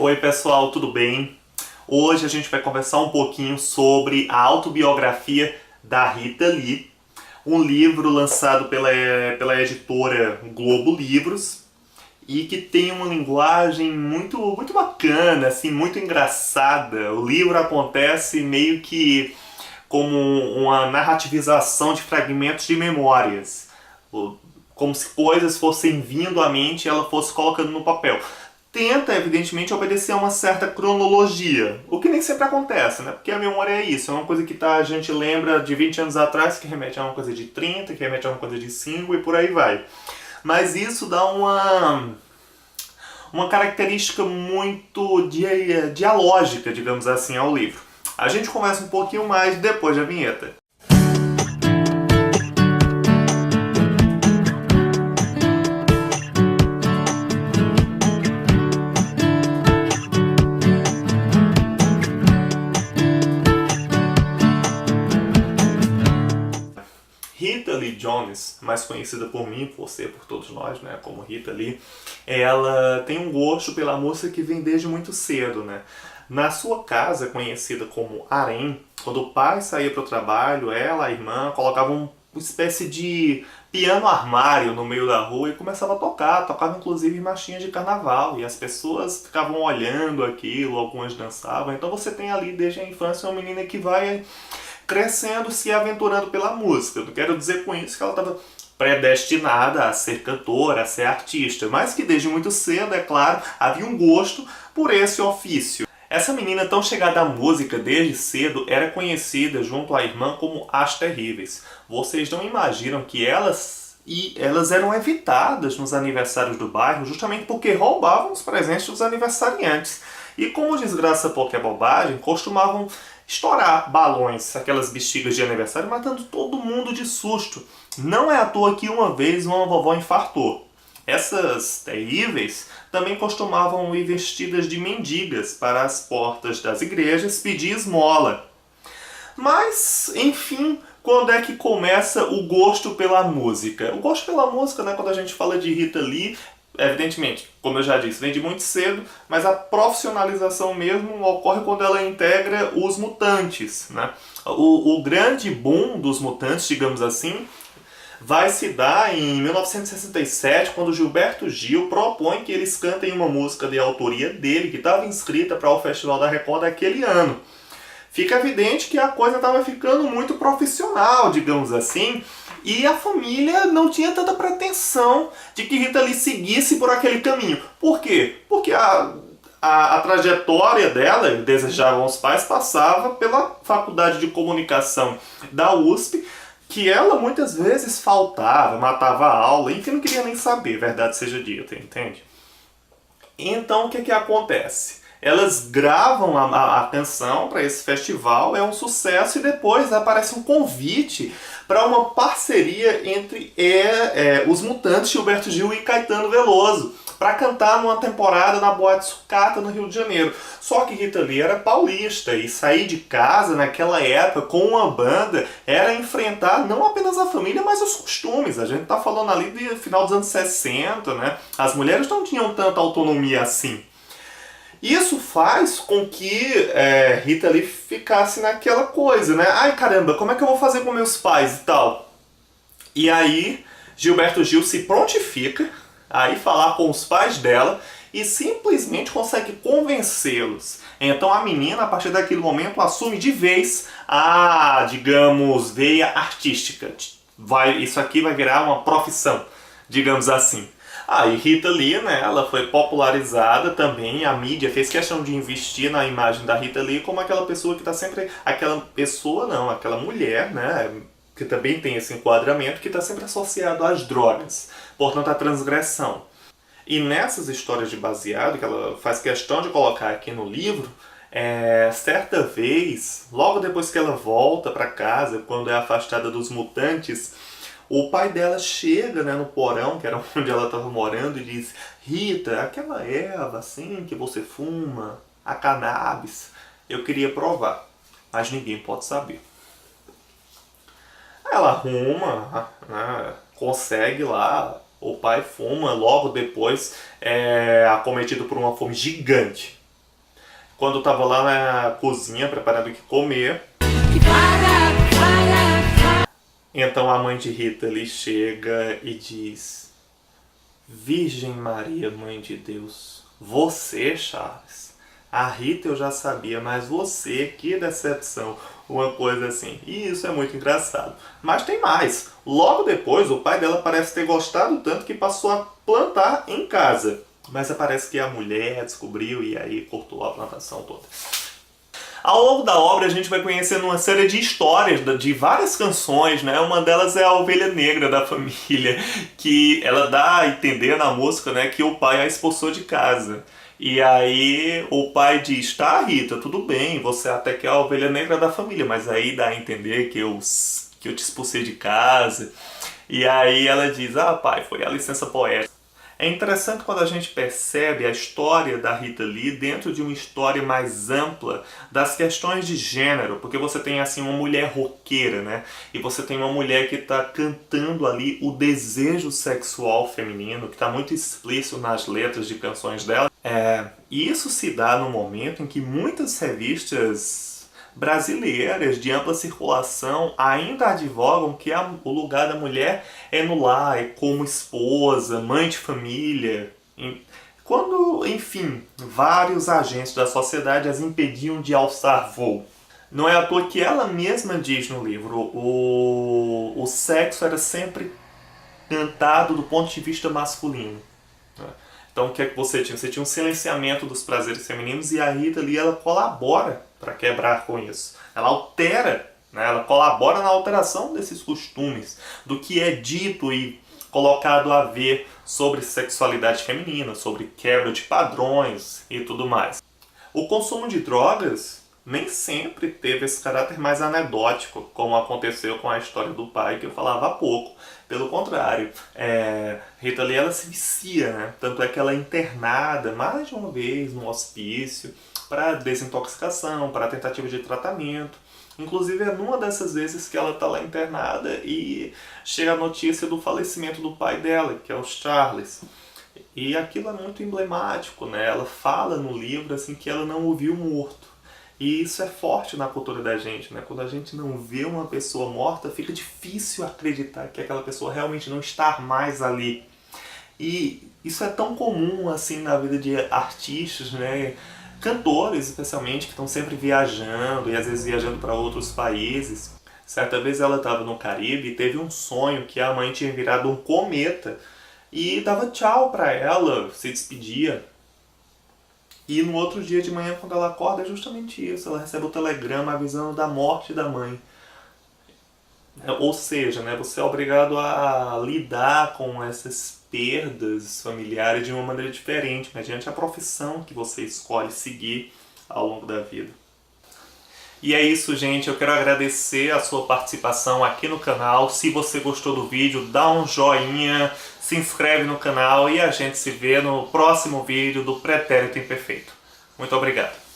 Oi pessoal, tudo bem? Hoje a gente vai conversar um pouquinho sobre a autobiografia da Rita Lee, um livro lançado pela editora Globo Livros e que tem uma linguagem muito bacana, assim, muito engraçada. O livro acontece meio que como uma narrativização de fragmentos de memórias, como se coisas fossem vindo à mente e ela fosse colocando no papel. Tenta, evidentemente, obedecer a uma certa cronologia, o que nem sempre acontece, né? Porque a memória é isso, é uma coisa que a gente lembra de 20 anos atrás, que remete a uma coisa de 30, que remete a uma coisa de 5 e por aí vai. Mas isso dá uma característica muito dialógica, digamos assim, ao livro. A gente conversa um pouquinho mais depois da vinheta. Rita Lee Jones, mais conhecida por mim, por você, por todos nós, né, como Rita Lee, ela tem um gosto pela música que vem desde muito cedo, né? Na sua casa, conhecida como harém, quando o pai saía para o trabalho, ela, a irmã, colocavam uma espécie de piano armário no meio da rua e começava a tocar, tocava inclusive marchinhas de carnaval, e as pessoas ficavam olhando aquilo, algumas dançavam. Então você tem ali desde a infância uma menina que vai crescendo, se aventurando pela música. Eu não quero dizer com isso que ela estava predestinada a ser cantora, a ser artista, mas que desde muito cedo, é claro, havia um gosto por esse ofício. Essa menina tão chegada à música desde cedo era conhecida junto à irmã como As Terríveis. Vocês não imaginam que elas eram evitadas nos aniversários do bairro justamente porque roubavam os presentes dos aniversariantes. E como desgraça pouco é bobagem, costumavam estourar balões, aquelas bexigas de aniversário, matando todo mundo de susto. Não é à toa que uma vez uma vovó infartou. Essas terríveis também costumavam ir vestidas de mendigas para as portas das igrejas pedir esmola. Mas, enfim, quando é que começa o gosto pela música? O gosto pela música, né, quando a gente fala de Rita Lee, evidentemente, como eu já disse, vem de muito cedo, mas a profissionalização mesmo ocorre quando ela integra os Mutantes, né? O grande boom dos Mutantes, digamos assim, vai se dar em 1967, quando Gilberto Gil propõe que eles cantem uma música de autoria dele, que estava inscrita para o Festival da Record daquele ano. Fica evidente que a coisa estava ficando muito profissional, digamos assim, e a família não tinha tanta pretensão de que Rita Lee seguisse por aquele caminho. Por quê? Porque a trajetória dela, desejavam os pais, passava pela Faculdade de Comunicação da USP, que ela muitas vezes faltava, matava a aula, enfim, não queria nem saber, verdade seja dita, entende? Então o que acontece? Elas gravam a canção para esse festival, é um sucesso, e depois aparece um convite para uma parceria entre os Mutantes, Gilberto Gil e Caetano Veloso, para cantar numa temporada na Boate Sucata, no Rio de Janeiro. Só que Rita Lee era paulista, e sair de casa naquela época com uma banda era enfrentar não apenas a família, mas os costumes. A gente está falando ali do final dos anos 60, né? As mulheres não tinham tanta autonomia assim. Isso faz com que Rita Lee ficasse naquela coisa, né? Ai caramba, como é que eu vou fazer com meus pais e tal? E aí Gilberto Gil se prontifica a ir falar com os pais dela e simplesmente consegue convencê-los. Então a menina, a partir daquele momento, assume de vez a, digamos, veia artística. Isso aqui vai virar uma profissão, digamos assim. E Rita Lee, né, ela foi popularizada também, a mídia fez questão de investir na imagem da Rita Lee como aquela pessoa que está sempre... aquela mulher, né, que também tem esse enquadramento, que está sempre associado às drogas, portanto à transgressão. E nessas histórias de baseado, que ela faz questão de colocar aqui no livro, certa vez, logo depois que ela volta para casa, quando é afastada dos Mutantes, o pai dela chega, né, no porão, que era onde ela estava morando, e diz: Rita, aquela erva assim que você fuma, a cannabis, eu queria provar, mas ninguém pode saber. Ela arruma, né, consegue lá. O pai fuma, logo depois é acometido por uma fome gigante. quando estava lá na cozinha preparando o que comer. Então a mãe de Rita ali chega e diz: Virgem Maria, Mãe de Deus, você, Charles, a Rita eu já sabia, mas você, que decepção, uma coisa assim. E isso é muito engraçado. Mas tem mais. Logo depois, o pai dela parece ter gostado tanto que passou a plantar em casa. Mas parece que a mulher descobriu e aí cortou a plantação toda. Ao longo da obra a gente vai conhecendo uma série de histórias de várias canções, né? Uma delas é a ovelha negra da família, que ela dá a entender na música, né, que o pai a expulsou de casa. E aí o pai diz: tá, Rita, tudo bem, você até que é a ovelha negra da família, mas aí dá a entender que eu te expulsei de casa. E aí ela diz: ah, pai, foi a licença poética. É interessante quando a gente percebe a história da Rita Lee dentro de uma história mais ampla das questões de gênero, porque você tem assim uma mulher roqueira, né? E você tem uma mulher que está cantando ali o desejo sexual feminino, que está muito explícito nas letras de canções dela. E isso se dá no momento em que muitas revistas brasileiras de ampla circulação ainda advogam que o lugar da mulher é no lar, é como esposa, mãe de família. Quando, enfim, vários agentes da sociedade as impediam de alçar voo. Não é à toa que ela mesma diz no livro, o sexo era sempre cantado do ponto de vista masculino. Então o que é que você tinha? Você tinha um silenciamento dos prazeres femininos e a Rita ali ela colabora para quebrar com isso. Ela altera, né? Ela colabora na alteração desses costumes, do que é dito e colocado a ver sobre sexualidade feminina, sobre quebra de padrões e tudo mais. O consumo de drogas nem sempre teve esse caráter mais anedótico, como aconteceu com a história do pai que eu falava há pouco. Pelo contrário, Rita Lee ela se vicia, né? Tanto é que ela é internada mais de uma vez no hospício para desintoxicação, para tentativa de tratamento. Inclusive é numa dessas vezes que ela está lá internada e chega a notícia do falecimento do pai dela, que é o Charles. E aquilo é muito emblemático, né? Ela fala no livro assim que ela não o viu morto. E isso é forte na cultura da gente, né? Quando a gente não vê uma pessoa morta, fica difícil acreditar que aquela pessoa realmente não está mais ali. E isso é tão comum assim na vida de artistas, né? Cantores, especialmente, que estão sempre viajando e às vezes viajando para outros países. Certa vez ela estava no Caribe e teve um sonho que a mãe tinha virado um cometa e dava tchau para ela, se despedia. E no outro dia de manhã, quando ela acorda, é justamente isso. Ela recebe o telegrama avisando da morte da mãe. Ou seja, né, você é obrigado a lidar com essas perdas familiares de uma maneira diferente, mediante a profissão que você escolhe seguir ao longo da vida. E é isso, gente. Eu quero agradecer a sua participação aqui no canal. Se você gostou do vídeo, dá um joinha, se inscreve no canal e a gente se vê no próximo vídeo do Pretérito Imperfeito. Muito obrigado.